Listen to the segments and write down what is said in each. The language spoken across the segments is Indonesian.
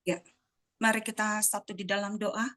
Ya, mari kita satu di dalam doa.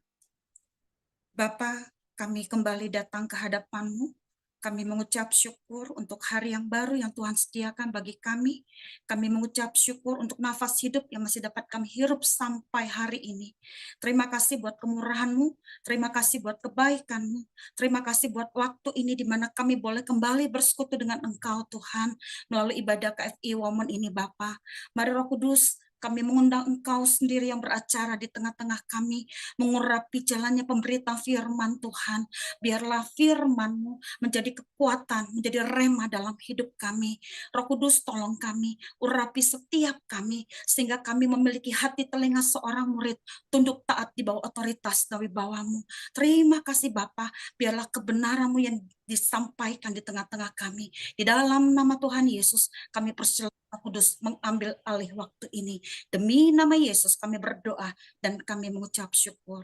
Bapa, kami kembali datang ke hadapan-Mu. Kami mengucap syukur untuk hari yang baru yang Tuhan sediakan bagi kami. Kami mengucap syukur untuk nafas hidup yang masih dapat kami hirup sampai hari ini. Terima kasih buat kemurahan-Mu, terima kasih buat kebaikan-Mu, terima kasih buat waktu ini di mana kami boleh kembali bersekutu dengan Engkau Tuhan melalui ibadah KFI Women ini Bapa. Mari Roh Kudus, kami mengundang Engkau sendiri yang beracara di tengah-tengah kami, mengurapi jalannya pemberitaan firman Tuhan. Biarlah firman-Mu menjadi kekuatan, menjadi rema dalam hidup kami. Roh Kudus tolong kami, urapi setiap kami, sehingga kami memiliki hati telinga seorang murid, tunduk taat di bawah otoritas dari bawah-Mu. Terima kasih Bapa, biarlah kebenaran-Mu yang disampaikan di tengah-tengah kami. Di dalam nama Tuhan Yesus, kami persilakan Roh Kudus mengambil alih waktu ini. Demi nama Yesus kami berdoa dan kami mengucap syukur.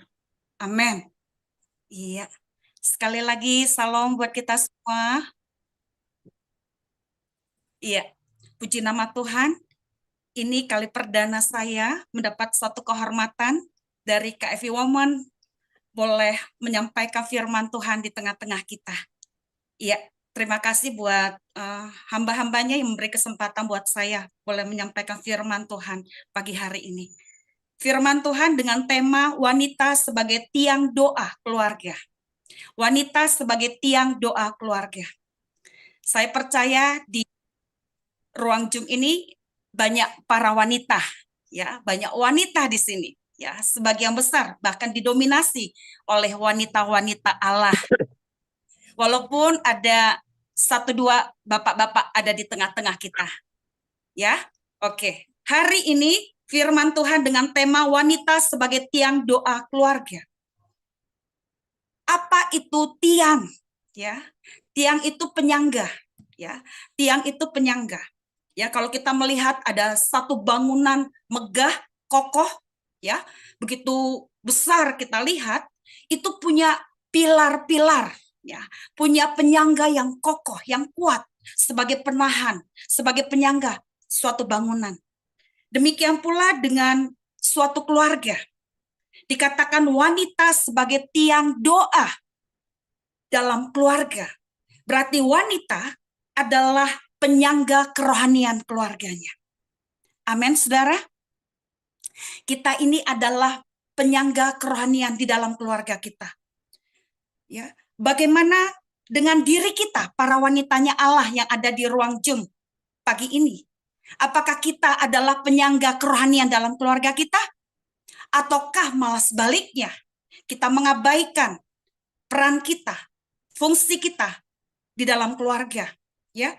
Amin. Iya. Sekali lagi salam buat kita semua. Iya. Puji nama Tuhan. Ini kali perdana saya mendapat satu kehormatan dari KFI Women boleh menyampaikan firman Tuhan di tengah-tengah kita. Iya. Terima kasih buat hamba-hambanya yang memberi kesempatan buat saya boleh menyampaikan firman Tuhan pagi hari ini. Firman Tuhan dengan tema wanita sebagai tiang doa keluarga. Wanita sebagai tiang doa keluarga. Saya percaya di ruang Zoom ini banyak para wanita, ya, banyak wanita di sini, ya, sebagian besar bahkan didominasi oleh wanita-wanita Allah. Walaupun ada satu dua bapak-bapak ada di tengah-tengah kita, ya. Oke, hari ini firman Tuhan dengan tema wanita sebagai tiang doa keluarga. Apa itu tiang? Ya, tiang itu penyangga. Ya, tiang itu penyangga. Ya, kalau kita melihat ada satu bangunan megah, kokoh, ya, begitu besar kita lihat, itu punya pilar-pilar, ya, punya penyangga yang kokoh, yang kuat sebagai penahan, sebagai penyangga suatu bangunan. Demikian pula dengan suatu keluarga. Dikatakan wanita sebagai tiang doa dalam keluarga. Berarti wanita adalah penyangga kerohanian keluarganya. Amin, saudara. Kita ini adalah penyangga kerohanian di dalam keluarga kita. Ya, bagaimana dengan diri kita, para wanitanya Allah yang ada di ruang Zoom pagi ini? Apakah kita adalah penyangga kerohanian dalam keluarga kita? Ataukah malah sebaliknya, kita mengabaikan peran kita, fungsi kita di dalam keluarga? Ya,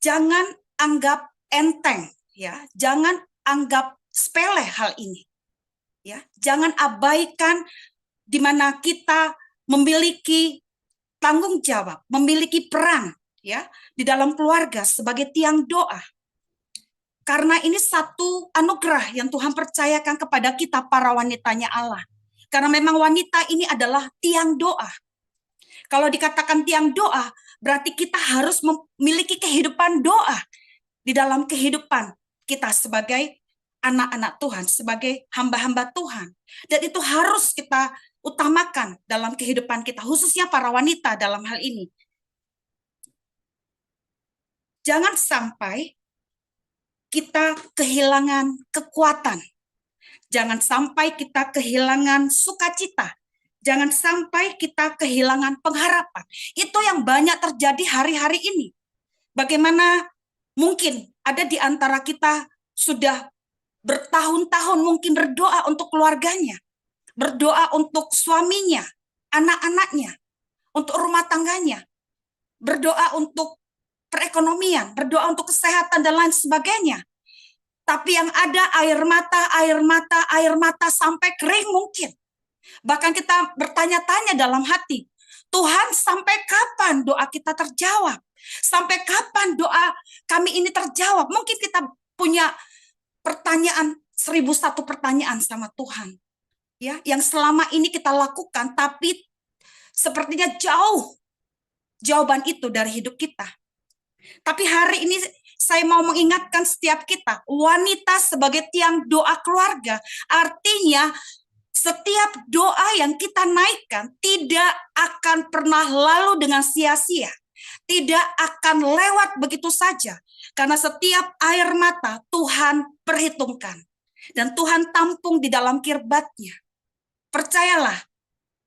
jangan anggap enteng, ya, jangan anggap sepele hal ini, ya, jangan abaikan di mana kita memiliki tanggung jawab, memiliki peran, ya, di dalam keluarga sebagai tiang doa. Karena ini satu anugerah yang Tuhan percayakan kepada kita para wanitanya Allah. Karena memang wanita ini adalah tiang doa. Kalau dikatakan tiang doa, berarti kita harus memiliki kehidupan doa di dalam kehidupan kita sebagai anak-anak Tuhan, sebagai hamba-hamba Tuhan. Dan itu harus kita utamakan dalam kehidupan kita, khususnya para wanita dalam hal ini. Jangan sampai kita kehilangan kekuatan. Jangan sampai kita kehilangan sukacita. Jangan sampai kita kehilangan pengharapan. Itu yang banyak terjadi hari-hari ini. Bagaimana mungkin ada di antara kita sudah bertahun-tahun mungkin berdoa untuk keluarganya, berdoa untuk suaminya, anak-anaknya, untuk rumah tangganya, berdoa untuk perekonomian, berdoa untuk kesehatan dan lain sebagainya. Tapi yang ada air mata, air mata, air mata sampai kering mungkin. Bahkan kita bertanya-tanya dalam hati, Tuhan sampai kapan doa kita terjawab? Sampai kapan doa kami ini terjawab? Mungkin kita punya pertanyaan, 1001 pertanyaan sama Tuhan. Ya, yang selama ini kita lakukan, tapi sepertinya jauh jawaban itu dari hidup kita. Tapi hari ini saya mau mengingatkan setiap kita, wanita sebagai tiang doa keluarga, artinya setiap doa yang kita naikkan tidak akan pernah lalu dengan sia-sia. Tidak akan lewat begitu saja. Karena setiap air mata Tuhan perhitungkan. Dan Tuhan tampung di dalam kirbatnya. Percayalah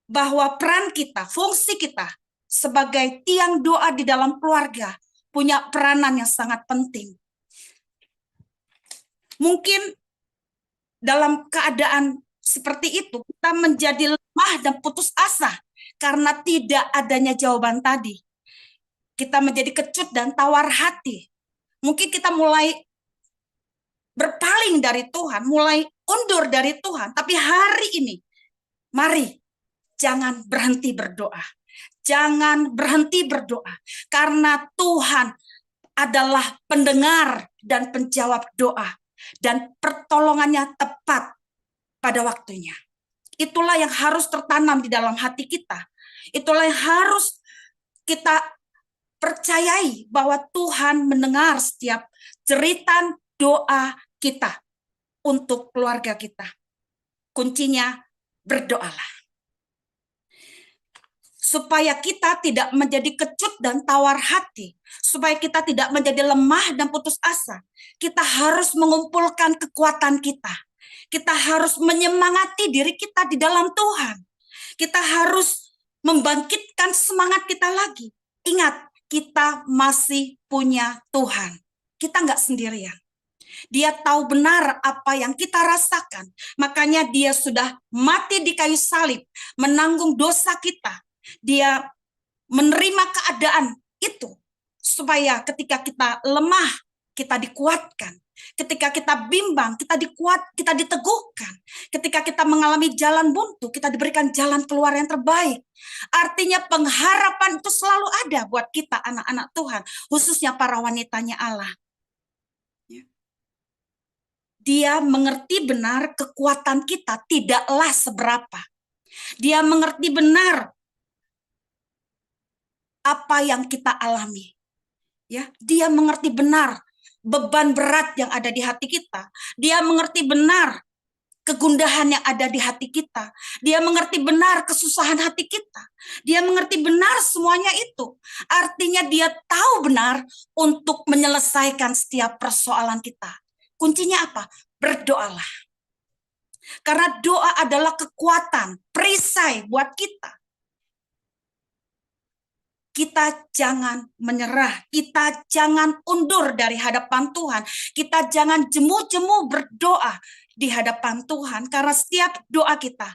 bahwa peran kita, fungsi kita sebagai tiang doa di dalam keluarga punya peranan yang sangat penting. Mungkin dalam keadaan seperti itu, kita menjadi lemah dan putus asa karena tidak adanya jawaban tadi. Kita menjadi kecut dan tawar hati. Mungkin kita mulai berpaling dari Tuhan, mulai undur dari Tuhan. Tapi hari ini, mari jangan berhenti berdoa. Jangan berhenti berdoa. Karena Tuhan adalah pendengar dan penjawab doa. Dan pertolongannya tepat pada waktunya. Itulah yang harus tertanam di dalam hati kita. Itulah yang harus kita percayai bahwa Tuhan mendengar setiap jeritan doa kita untuk keluarga kita. Kuncinya berdoalah. Supaya kita tidak menjadi kecut dan tawar hati, supaya kita tidak menjadi lemah dan putus asa, kita harus mengumpulkan kekuatan kita. Kita harus menyemangati diri kita di dalam Tuhan. Kita harus membangkitkan semangat kita lagi. Ingat, kita masih punya Tuhan. Kita nggak sendirian. Dia tahu benar apa yang kita rasakan. Makanya dia sudah mati di kayu salib, menanggung dosa kita. Dia menerima keadaan itu supaya ketika kita lemah, kita dikuatkan. Ketika kita bimbang, kita diteguhkan. Ketika kita mengalami jalan buntu, kita diberikan jalan keluar yang terbaik. Artinya pengharapan itu selalu ada buat kita anak-anak Tuhan, khususnya para wanitanya Allah. Dia mengerti benar kekuatan kita tidaklah seberapa. Dia mengerti benar apa yang kita alami. Ya, dia mengerti benar beban berat yang ada di hati kita. Dia mengerti benar kegundahan yang ada di hati kita. Dia mengerti benar kesusahan hati kita. Dia mengerti benar semuanya itu. Artinya dia tahu benar untuk menyelesaikan setiap persoalan kita. Kuncinya apa? Berdoalah. Karena doa adalah kekuatan, perisai buat kita. Kita jangan menyerah, kita jangan undur dari hadapan Tuhan, kita jangan jemu-jemu berdoa di hadapan Tuhan, karena setiap doa kita,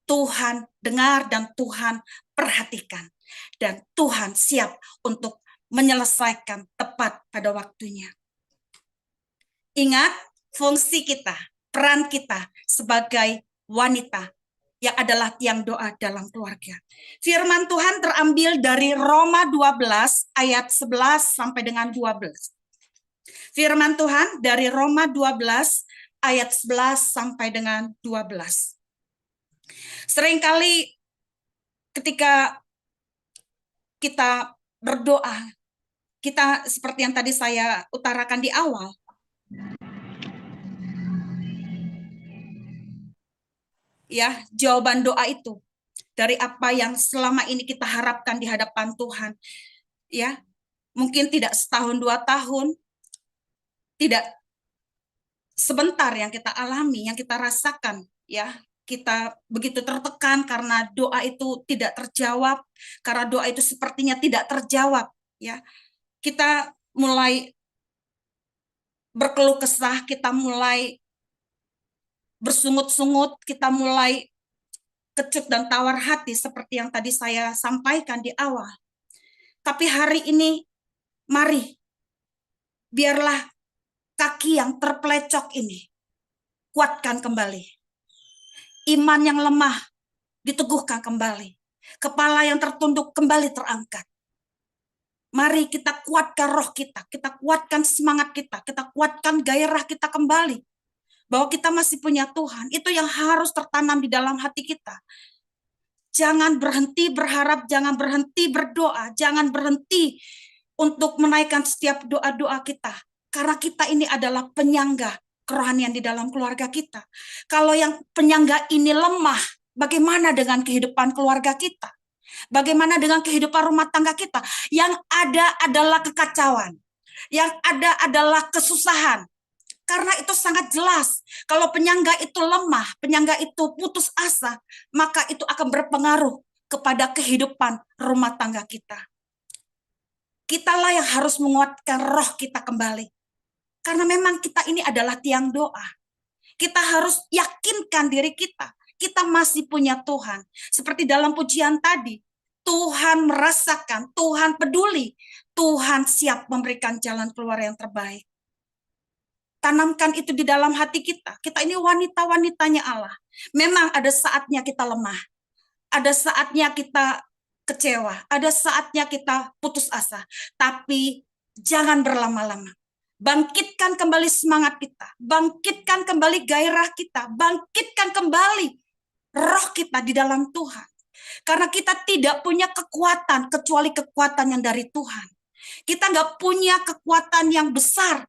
Tuhan dengar dan Tuhan perhatikan. Dan Tuhan siap untuk menyelesaikan tepat pada waktunya. Ingat, fungsi kita, peran kita sebagai wanita yang adalah tiang doa dalam keluarga. Firman Tuhan terambil dari Roma 12 ayat 11 sampai dengan 12. Firman Tuhan dari Roma 12 ayat 11 sampai dengan 12. Seringkali ketika kita berdoa, kita seperti yang tadi saya utarakan di awal, ya, jawaban doa itu dari apa yang selama ini kita harapkan di hadapan Tuhan, ya, mungkin tidak setahun 2 tahun, tidak sebentar yang kita alami, yang kita rasakan, ya, kita begitu tertekan karena doa itu tidak terjawab, karena doa itu sepertinya tidak terjawab, ya, kita mulai berkeluh kesah, kita mulai bersungut-sungut, kita mulai kecut dan tawar hati seperti yang tadi saya sampaikan di awal. Tapi hari ini, mari, biarlah kaki yang terpelecok ini kuatkan kembali. Iman yang lemah diteguhkan kembali. Kepala yang tertunduk kembali terangkat. Mari kita kuatkan roh kita kuatkan semangat kita kuatkan gairah kita kembali. Bahwa kita masih punya Tuhan, itu yang harus tertanam di dalam hati kita. Jangan berhenti berharap, jangan berhenti berdoa, jangan berhenti untuk menaikkan setiap doa-doa kita. Karena kita ini adalah penyangga kerohanian di dalam keluarga kita. Kalau yang penyangga ini lemah, bagaimana dengan kehidupan keluarga kita? Bagaimana dengan kehidupan rumah tangga kita? Yang ada adalah kekacauan. Yang ada adalah kesusahan. Karena itu sangat jelas. Kalau penyangga itu lemah, penyangga itu putus asa, maka itu akan berpengaruh kepada kehidupan rumah tangga kita. Kitalah yang harus menguatkan roh kita kembali. Karena memang kita ini adalah tiang doa. Kita harus yakinkan diri kita. Kita masih punya Tuhan. Seperti dalam pujian tadi, Tuhan merasakan, Tuhan peduli, Tuhan siap memberikan jalan keluar yang terbaik. Tanamkan itu di dalam hati kita. Kita ini wanita-wanitanya Allah. Memang ada saatnya kita lemah. Ada saatnya kita kecewa. Ada saatnya kita putus asa. Tapi jangan berlama-lama. Bangkitkan kembali semangat kita. Bangkitkan kembali gairah kita. Bangkitkan kembali roh kita di dalam Tuhan. Karena kita tidak punya kekuatan kecuali kekuatan yang dari Tuhan. Kita nggak punya kekuatan yang besar.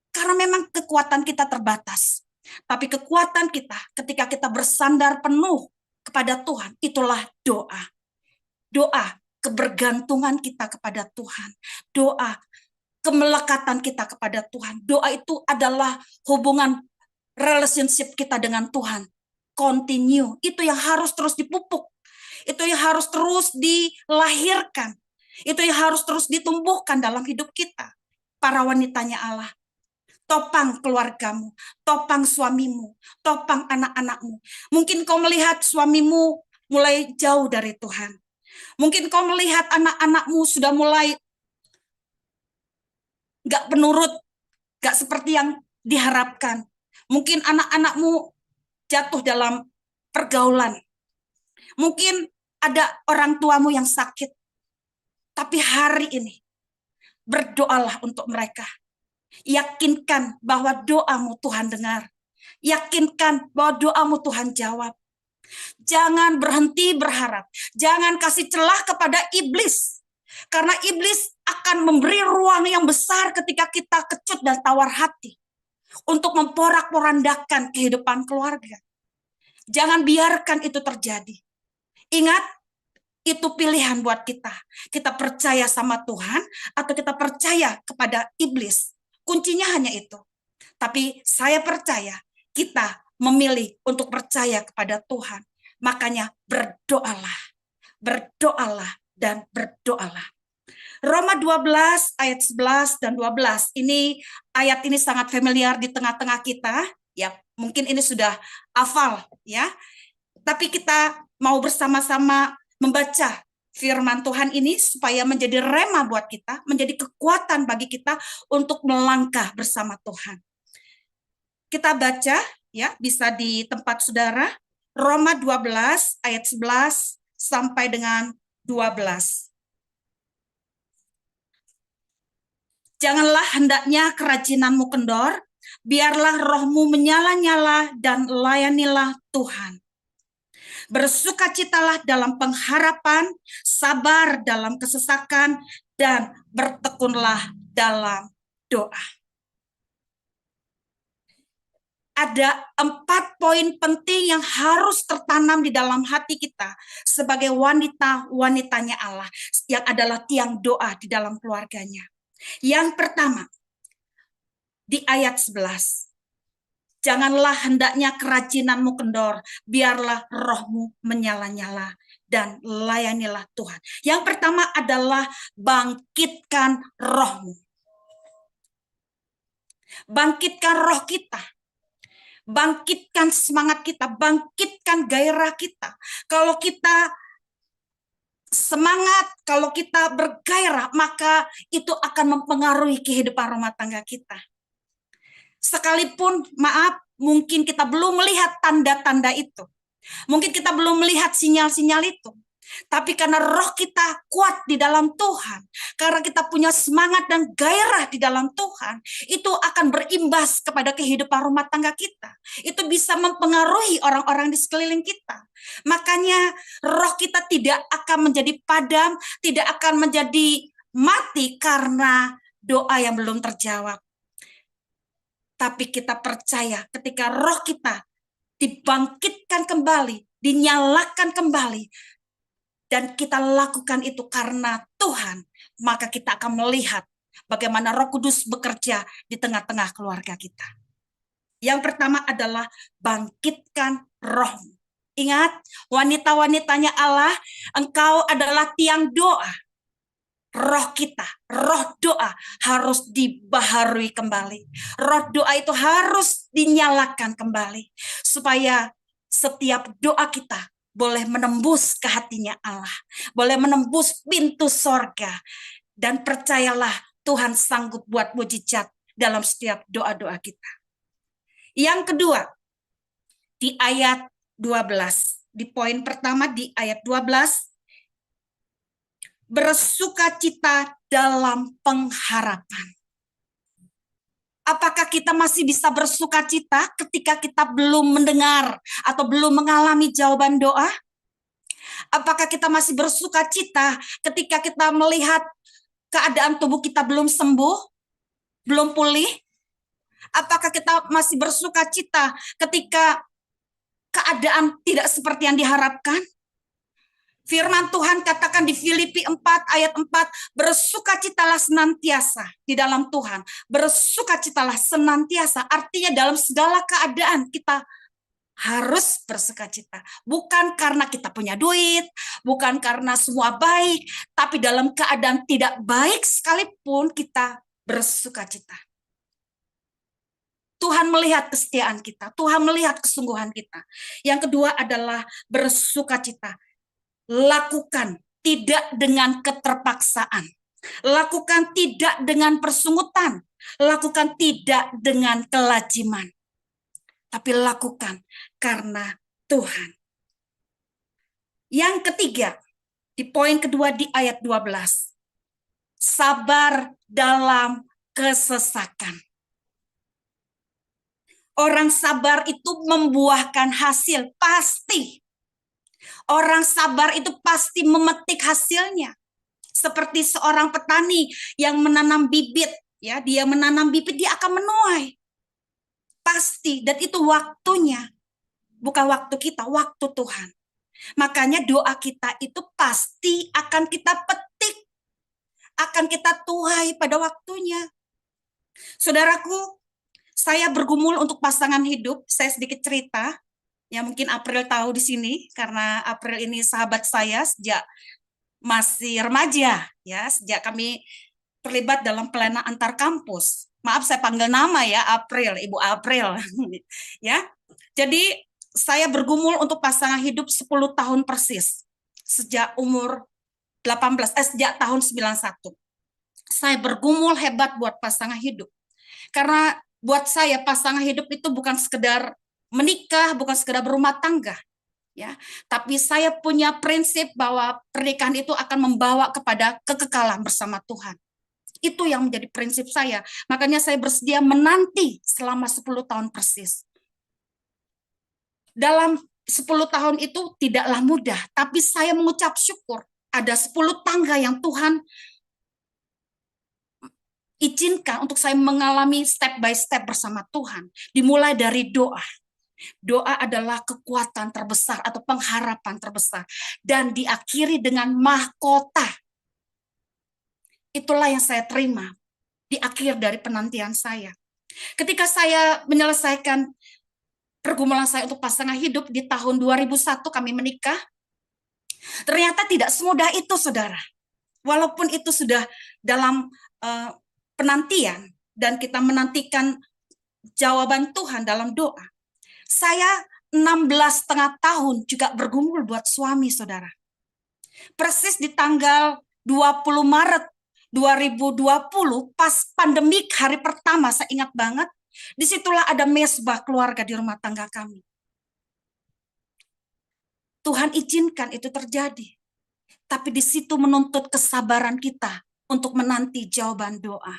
Karena memang kekuatan kita terbatas. Tapi kekuatan kita ketika kita bersandar penuh kepada Tuhan, itulah doa. Doa kebergantungan kita kepada Tuhan. Doa kemelekatan kita kepada Tuhan. Doa itu adalah hubungan relationship kita dengan Tuhan. Continue. Itu yang harus terus dipupuk. Itu yang harus terus dilahirkan. Itu yang harus terus ditumbuhkan dalam hidup kita. Para wanitanya Allah. Topang keluargamu, topang suamimu, topang anak-anakmu. Mungkin kau melihat suamimu mulai jauh dari Tuhan. Mungkin kau melihat anak-anakmu sudah mulai gak penurut, gak seperti yang diharapkan. Mungkin anak-anakmu jatuh dalam pergaulan. Mungkin ada orang tuamu yang sakit. Tapi hari ini, berdoalah untuk mereka. Yakinkan bahwa doamu Tuhan dengar. Yakinkan bahwa doamu Tuhan jawab. Jangan berhenti berharap. Jangan kasih celah kepada iblis. Karena iblis akan memberi ruang yang besar ketika kita kecut dan tawar hati. Untuk memporak-porandakan kehidupan keluarga. Jangan biarkan itu terjadi. Ingat, itu pilihan buat kita. Kita percaya sama Tuhan atau kita percaya kepada iblis. Kuncinya hanya itu. Tapi saya percaya kita memilih untuk percaya kepada Tuhan. Makanya berdoalah. Berdoalah dan berdoalah. Roma 12 ayat 11 dan 12. Ayat ini sangat familiar di tengah-tengah kita. Ya, mungkin ini sudah hafal ya. Tapi kita mau bersama-sama membaca firman Tuhan ini supaya menjadi rema buat kita, menjadi kekuatan bagi kita untuk melangkah bersama Tuhan. Kita baca ya, bisa di tempat saudara, Roma 12 ayat 11 sampai dengan 12. Janganlah hendaknya kerajinanmu kendor, biarlah rohmu menyala-nyala dan layanilah Tuhan. Bersukacitalah dalam pengharapan, sabar dalam kesesakan, dan bertekunlah dalam doa. Ada 4 poin penting yang harus tertanam di dalam hati kita sebagai wanita-wanitanya Allah yang adalah tiang doa di dalam keluarganya. Yang pertama, di ayat 11. Janganlah hendaknya kerajinanmu kendor, biarlah rohmu menyala-nyala dan layanilah Tuhan. Yang pertama adalah bangkitkan rohmu. Bangkitkan roh kita. Bangkitkan semangat kita, bangkitkan gairah kita. Kalau kita semangat, kalau kita bergairah, maka itu akan mempengaruhi kehidupan rumah tangga kita. Sekalipun, maaf, mungkin kita belum melihat tanda-tanda itu. Mungkin kita belum melihat sinyal-sinyal itu. Tapi karena roh kita kuat di dalam Tuhan, karena kita punya semangat dan gairah di dalam Tuhan, itu akan berimbas kepada kehidupan rumah tangga kita. Itu bisa mempengaruhi orang-orang di sekeliling kita. Makanya roh kita tidak akan menjadi padam, tidak akan menjadi mati karena doa yang belum terjawab. Tapi kita percaya ketika roh kita dibangkitkan kembali, dinyalakan kembali, dan kita lakukan itu karena Tuhan, maka kita akan melihat bagaimana Roh Kudus bekerja di tengah-tengah keluarga kita. Yang pertama adalah bangkitkan roh. Ingat, wanita-wanitanya Allah, engkau adalah tiang doa. Roh kita, roh doa harus dibaharui kembali. Roh doa itu harus dinyalakan kembali. Supaya setiap doa kita boleh menembus ke hatinya Allah. Boleh menembus pintu sorga. Dan percayalah Tuhan sanggup buat mujizat dalam setiap doa-doa kita. Yang kedua, di ayat 12. Di poin pertama di ayat 12. Bersukacita dalam pengharapan. Apakah kita masih bisa bersukacita ketika kita belum mendengar atau belum mengalami jawaban doa? Apakah kita masih bersukacita ketika kita melihat keadaan tubuh kita belum sembuh, belum pulih? Apakah kita masih bersukacita ketika keadaan tidak seperti yang diharapkan? Firman Tuhan katakan di Filipi 4 ayat 4, bersukacitalah senantiasa di dalam Tuhan. Bersukacitalah senantiasa, artinya dalam segala keadaan kita harus bersukacita. Bukan karena kita punya duit, bukan karena semua baik, tapi dalam keadaan tidak baik sekalipun kita bersukacita. Tuhan melihat kesetiaan kita, Tuhan melihat kesungguhan kita. Yang kedua adalah bersukacita. Lakukan tidak dengan keterpaksaan. Lakukan tidak dengan persungutan. Lakukan tidak dengan kelaziman. Tapi lakukan karena Tuhan. Yang ketiga, di poin kedua di ayat 12. Sabar dalam kesesakan. Orang sabar itu membuahkan hasil, pasti. Orang sabar itu pasti memetik hasilnya. Seperti seorang petani yang menanam bibit, ya, dia menanam bibit, dia akan menuai. Pasti, dan itu waktunya. Bukan waktu kita, waktu Tuhan. Makanya doa kita itu pasti akan kita petik, akan kita tuai pada waktunya. Saudaraku, saya bergumul untuk pasangan hidup, saya sedikit cerita. Ya mungkin April tahu di sini karena April ini sahabat saya sejak masih remaja, ya, sejak kami terlibat dalam pelayanan antar kampus. Maaf saya panggil nama ya, April, Ibu April. Ya. Jadi saya bergumul untuk pasangan hidup 10 tahun persis. Sejak umur 18, sejak tahun 91. Saya bergumul hebat buat pasangan hidup. Karena buat saya pasangan hidup itu bukan sekedar menikah, bukan sekedar berumah tangga, ya. Tapi saya punya prinsip bahwa pernikahan itu akan membawa kepada kekekalan bersama Tuhan. Itu yang menjadi prinsip saya. Makanya saya bersedia menanti selama 10 tahun persis. Dalam 10 tahun itu tidaklah mudah, tapi saya mengucap syukur. Ada 10 tangga yang Tuhan izinkan untuk saya mengalami step by step bersama Tuhan. Dimulai dari doa. Doa adalah kekuatan terbesar atau pengharapan terbesar. Dan diakhiri dengan mahkota. Itulah yang saya terima di akhir dari penantian saya. Ketika saya menyelesaikan pergumulan saya untuk pasangan hidup di tahun 2001 kami menikah, ternyata tidak semudah itu, saudara. Walaupun itu sudah dalam penantian dan kita menantikan jawaban Tuhan dalam doa. Saya 16,5 tahun juga bergumul buat suami, saudara. Persis di tanggal 20 Maret 2020, pas pandemik hari pertama, saya ingat banget, disitulah ada mesbah keluarga di rumah tangga kami. Tuhan izinkan itu terjadi. Tapi di situ menuntut kesabaran kita untuk menanti jawaban doa.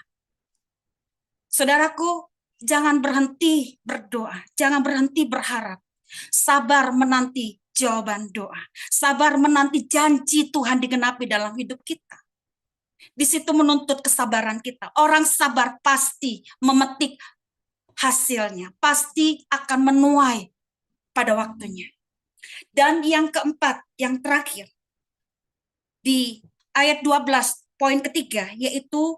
Saudaraku, jangan berhenti berdoa, jangan berhenti berharap. Sabar menanti jawaban doa. Sabar menanti janji Tuhan digenapi dalam hidup kita. Di situ menuntut kesabaran kita. Orang sabar pasti memetik hasilnya, pasti akan menuai pada waktunya. Dan yang keempat, yang terakhir, di ayat 12, poin ketiga, yaitu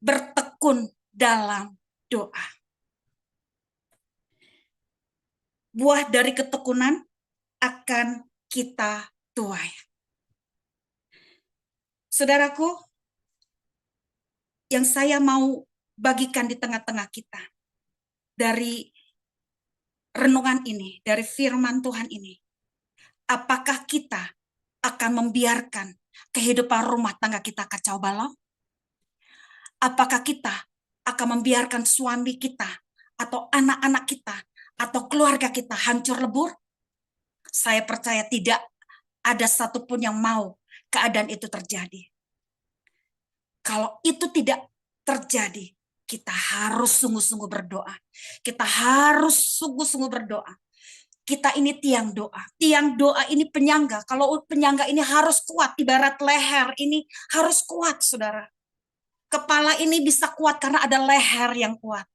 bertekun dalam doa. Buah dari ketekunan akan kita tuai. Saudaraku, yang saya mau bagikan di tengah-tengah kita dari renungan ini, dari firman Tuhan ini, apakah kita akan membiarkan kehidupan rumah tangga kita kacau balau? Apakah kita akan membiarkan suami kita atau anak-anak kita atau keluarga kita hancur lebur? Saya percaya tidak ada satupun yang mau keadaan itu terjadi. Kalau itu tidak terjadi, kita harus sungguh-sungguh berdoa. Kita harus sungguh-sungguh berdoa. Kita ini tiang doa. Tiang doa ini penyangga. Kalau penyangga ini harus kuat, ibarat leher ini harus kuat, saudara. Kepala ini bisa kuat karena ada leher yang kuat.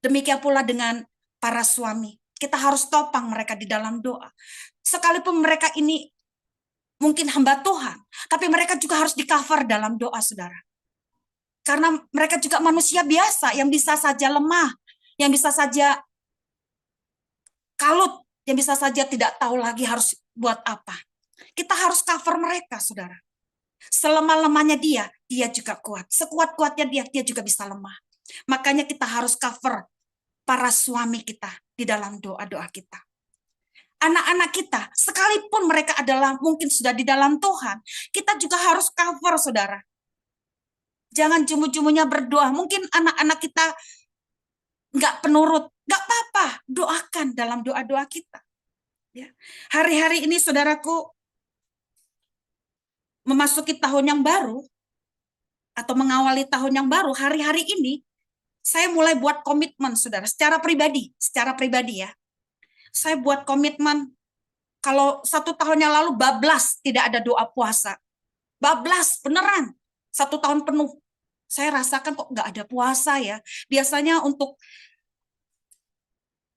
Demikian pula dengan para suami. Kita harus topang mereka di dalam doa. Sekalipun mereka ini mungkin hamba Tuhan, tapi mereka juga harus di-cover dalam doa, saudara. Karena mereka juga manusia biasa yang bisa saja lemah, yang bisa saja kalut, yang bisa saja tidak tahu lagi harus buat apa. Kita harus cover mereka, saudara. Selemah-lemahnya dia juga kuat. Sekuat-kuatnya dia juga bisa lemah. Makanya kita harus cover para suami kita di dalam doa-doa kita. Anak-anak kita, sekalipun mereka adalah mungkin sudah di dalam Tuhan, kita juga harus cover, saudara. Jangan jemu-jemunya berdoa. Mungkin anak-anak kita nggak penurut, nggak apa-apa, doakan dalam doa-doa kita. Ya. Hari-hari ini, saudaraku, memasuki tahun yang baru, atau mengawali tahun yang baru, hari-hari ini, saya mulai buat komitmen, saudara, secara pribadi ya. Saya buat komitmen, kalau 1 tahun yang lalu bablas tidak ada doa puasa. Bablas, beneran. 1 tahun penuh. Saya rasakan kok nggak ada puasa ya. Biasanya untuk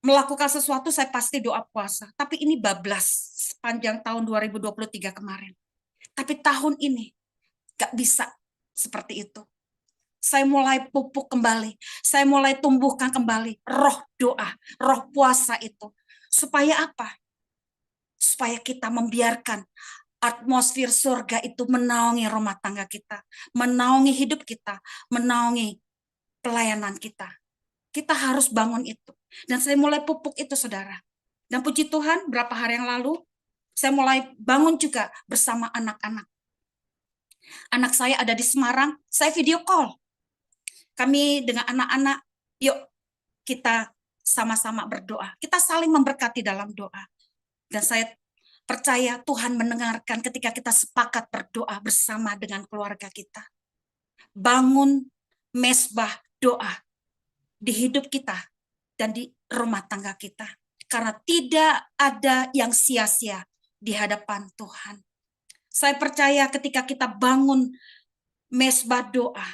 melakukan sesuatu saya pasti doa puasa. Tapi ini bablas sepanjang tahun 2023 kemarin. Tapi tahun ini nggak bisa seperti itu. Saya mulai pupuk kembali. Saya mulai tumbuhkan kembali roh doa, roh puasa itu. Supaya apa? Supaya kita membiarkan atmosfer surga itu menaungi rumah tangga kita, menaungi hidup kita, menaungi pelayanan kita. Kita harus bangun itu. Dan saya mulai pupuk itu, saudara. Dan puji Tuhan, berapa hari yang lalu, saya mulai bangun juga bersama anak-anak. Anak saya ada di Semarang, saya video call. Kami dengan anak-anak, yuk kita sama-sama berdoa. Kita saling memberkati dalam doa. Dan saya percaya Tuhan mendengarkan ketika kita sepakat berdoa bersama dengan keluarga kita. Bangun mesbah doa di hidup kita dan di rumah tangga kita. Karena tidak ada yang sia-sia di hadapan Tuhan. Saya percaya ketika kita bangun mesbah doa,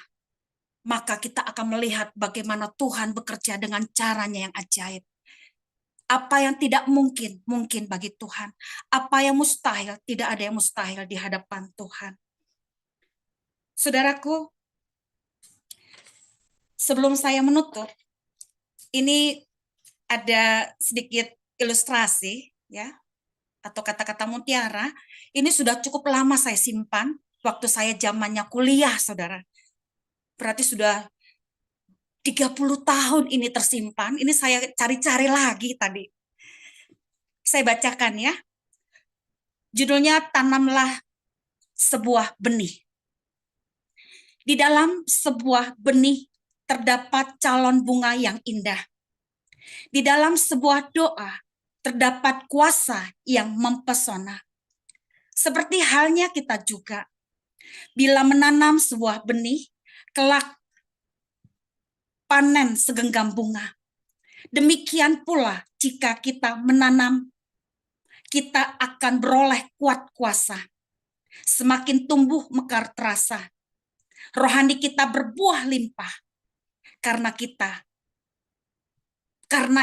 maka kita akan melihat bagaimana Tuhan bekerja dengan caranya yang ajaib. Apa yang tidak mungkin, mungkin bagi Tuhan. Apa yang mustahil, tidak ada yang mustahil di hadapan Tuhan. Saudaraku, sebelum saya menutup, ini ada sedikit ilustrasi, ya, atau kata-kata mutiara. Ini sudah cukup lama saya simpan, waktu saya zamannya kuliah, saudara. Berarti sudah 30 tahun ini tersimpan. Ini saya cari-cari lagi tadi. Saya bacakan ya. Judulnya Tanamlah Sebuah Benih. Di dalam sebuah benih terdapat calon bunga yang indah. Di dalam sebuah doa terdapat kuasa yang mempesona. Seperti halnya kita juga. Bila menanam sebuah benih, kelak panen segenggam bunga. Demikian pula jika kita menanam, kita akan beroleh kuat kuasa. semakin tumbuh mekar terasa. Rohani kita berbuah limpah karena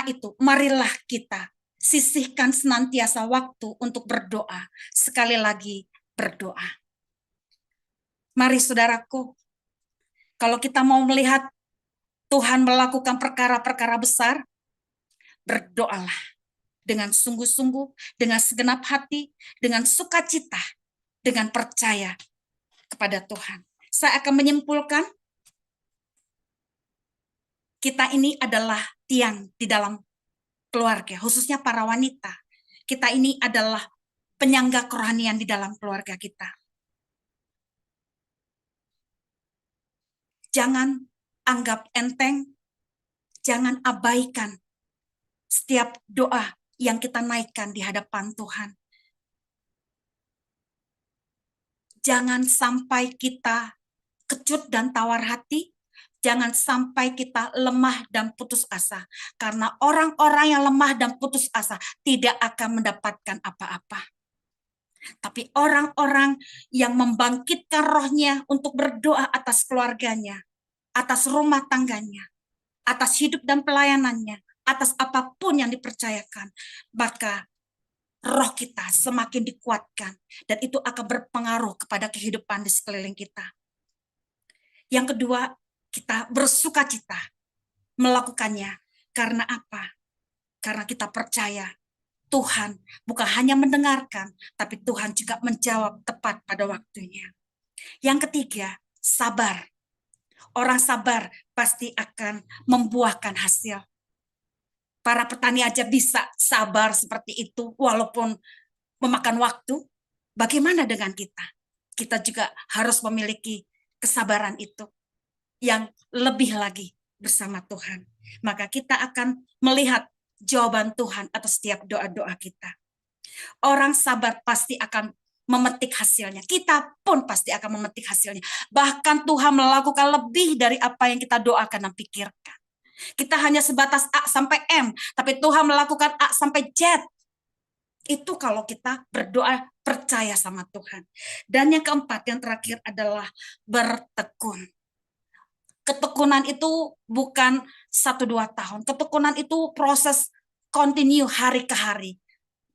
itu, marilah kita sisihkan senantiasa waktu untuk berdoa. Sekali lagi, berdoa. Mari saudaraku, kalau kita mau melihat Tuhan melakukan perkara-perkara besar, berdoalah dengan sungguh-sungguh, dengan segenap hati, dengan sukacita, dengan percaya kepada Tuhan. Saya akan menyimpulkan, kita ini adalah tiang di dalam keluarga, khususnya para wanita. Kita ini adalah penyangga kerohanian di dalam keluarga kita. Jangan anggap enteng, jangan abaikan setiap doa yang kita naikkan di hadapan Tuhan. Jangan sampai kita kecut dan tawar hati, jangan sampai kita lemah dan putus asa. Karena orang-orang yang lemah dan putus asa tidak akan mendapatkan apa-apa. Tapi orang-orang yang membangkitkan rohnya untuk berdoa atas keluarganya, atas rumah tangganya, atas hidup dan pelayanannya, atas apapun yang dipercayakan, maka roh kita semakin dikuatkan, dan itu akan berpengaruh kepada kehidupan di sekeliling kita. Yang kedua, kita bersukacita melakukannya. Karena apa? Karena kita percaya Tuhan bukan hanya mendengarkan, tapi Tuhan juga menjawab tepat pada waktunya. Yang ketiga, sabar. Orang sabar pasti akan membuahkan hasil. Para petani aja bisa sabar seperti itu walaupun memakan waktu. Bagaimana dengan kita? Kita juga harus memiliki kesabaran itu yang lebih lagi bersama Tuhan. Maka kita akan melihat jawaban Tuhan atas setiap doa-doa kita. Orang sabar pasti akan memetik hasilnya. Kita pun pasti akan memetik hasilnya. Bahkan Tuhan melakukan lebih dari apa yang kita doakan dan pikirkan. Kita hanya sebatas A sampai M, tapi Tuhan melakukan A sampai Z. Itu kalau kita berdoa percaya sama Tuhan. Dan yang keempat, yang terakhir adalah bertekun. Ketekunan itu bukan 1-2 tahun. Ketekunan itu proses continue hari ke hari,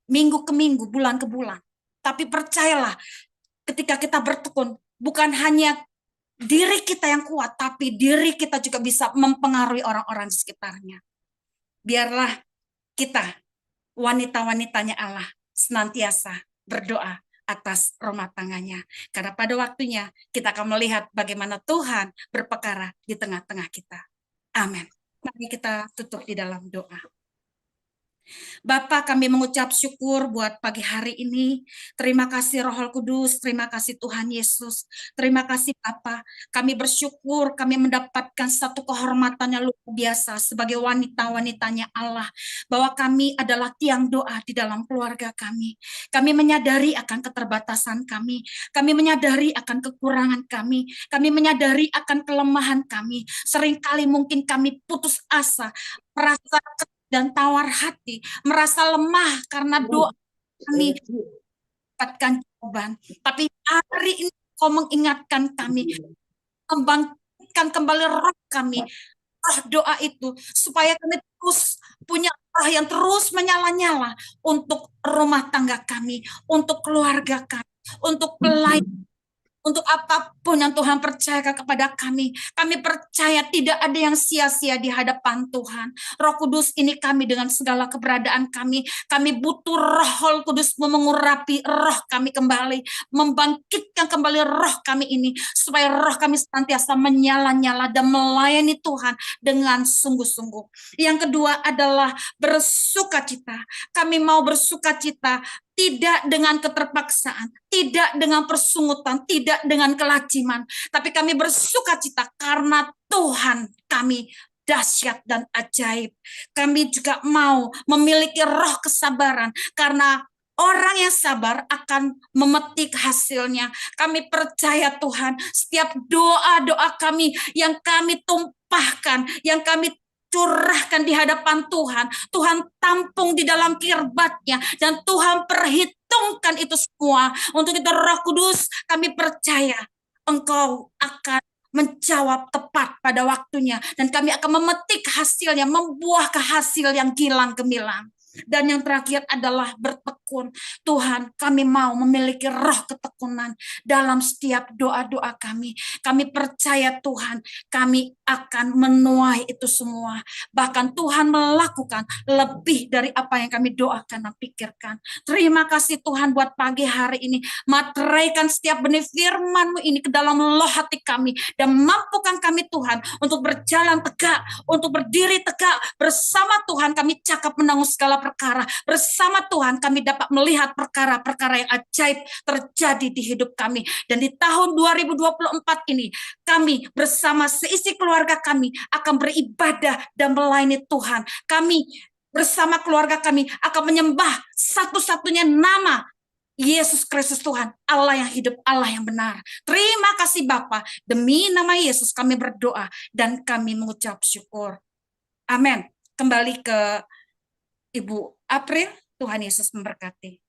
minggu ke minggu, bulan ke bulan. Tapi percayalah, ketika kita bertekun, bukan hanya diri kita yang kuat, tapi diri kita juga bisa mempengaruhi orang-orang di sekitarnya. Biarlah kita, wanita-wanitanya Allah, senantiasa berdoa atas rumah tangganya. Karena pada waktunya kita akan melihat bagaimana Tuhan berperkara di tengah-tengah kita. Amin. Mari kita tutup di dalam doa. Bapa, kami mengucap syukur buat pagi hari ini. Terima kasih Roh Kudus, terima kasih Tuhan Yesus. Terima kasih Bapa. Kami bersyukur kami mendapatkan satu kehormatan yang luar biasa sebagai wanita-wanitanya Allah. Bahwa kami adalah tiang doa di dalam keluarga kami. Kami menyadari akan keterbatasan kami. Kami menyadari akan kekurangan kami. Kami menyadari akan kelemahan kami. Seringkali mungkin kami putus asa, merasa dan tawar hati, merasa lemah karena doa kami dapatkan jawaban. Tapi hari ini Kau mengingatkan kami, membangkitkan kembali roh kami, roh doa itu, supaya kami terus punya roh yang terus menyala-nyala untuk rumah tangga kami, untuk keluarga kami, untuk pelayan, untuk apapun yang Tuhan percayakan kepada kami. Kami percaya tidak ada yang sia-sia di hadapan Tuhan. Roh Kudus, ini kami dengan segala keberadaan kami. Kami butuh Roh Kudus mengurapi roh kami kembali. Membangkitkan kembali roh kami ini. Supaya roh kami senantiasa menyala-nyala dan melayani Tuhan dengan sungguh-sungguh. Yang kedua adalah bersukacita. Kami mau bersukacita tidak dengan keterpaksaan, tidak dengan persungutan, tidak dengan kelaziman, tapi kami bersukacita karena Tuhan kami dahsyat dan ajaib. Kami juga mau memiliki roh kesabaran karena orang yang sabar akan memetik hasilnya. Kami percaya Tuhan, setiap doa-doa kami yang kami tumpahkan, yang kami curahkan di hadapan Tuhan, Tuhan tampung di dalam kirbatnya, dan Tuhan perhitungkan hitungkan itu semua. Untuk itu Roh Kudus, kami percaya Engkau akan menjawab tepat pada waktunya, dan kami akan memetik hasilnya, membuahkan hasil yang gilang gemilang. Dan yang terakhir adalah bertekun. Tuhan, kami mau memiliki roh ketekunan dalam setiap doa-doa kami. Kami percaya Tuhan, kami akan menuai itu semua. Bahkan Tuhan melakukan lebih dari apa yang kami doakan dan pikirkan. Terima kasih Tuhan buat pagi hari ini. Materaikan setiap benih firman-Mu ini ke dalam loh hati kami, dan mampukan kami Tuhan untuk berjalan tegak, untuk berdiri tegak bersama Tuhan. Kami cakap menanggung segala perkara. Bersama Tuhan kami dapat melihat perkara-perkara yang ajaib terjadi di hidup kami. Dan di tahun 2024 ini kami bersama seisi keluarga kami akan beribadah dan melayani Tuhan. Kami bersama keluarga kami akan menyembah satu-satunya nama Yesus Kristus Tuhan, Allah yang hidup, Allah yang benar. Terima kasih Bapa, demi nama Yesus kami berdoa dan kami mengucap syukur. Amin. Kembali ke Ibu April, Tuhan Yesus memberkati.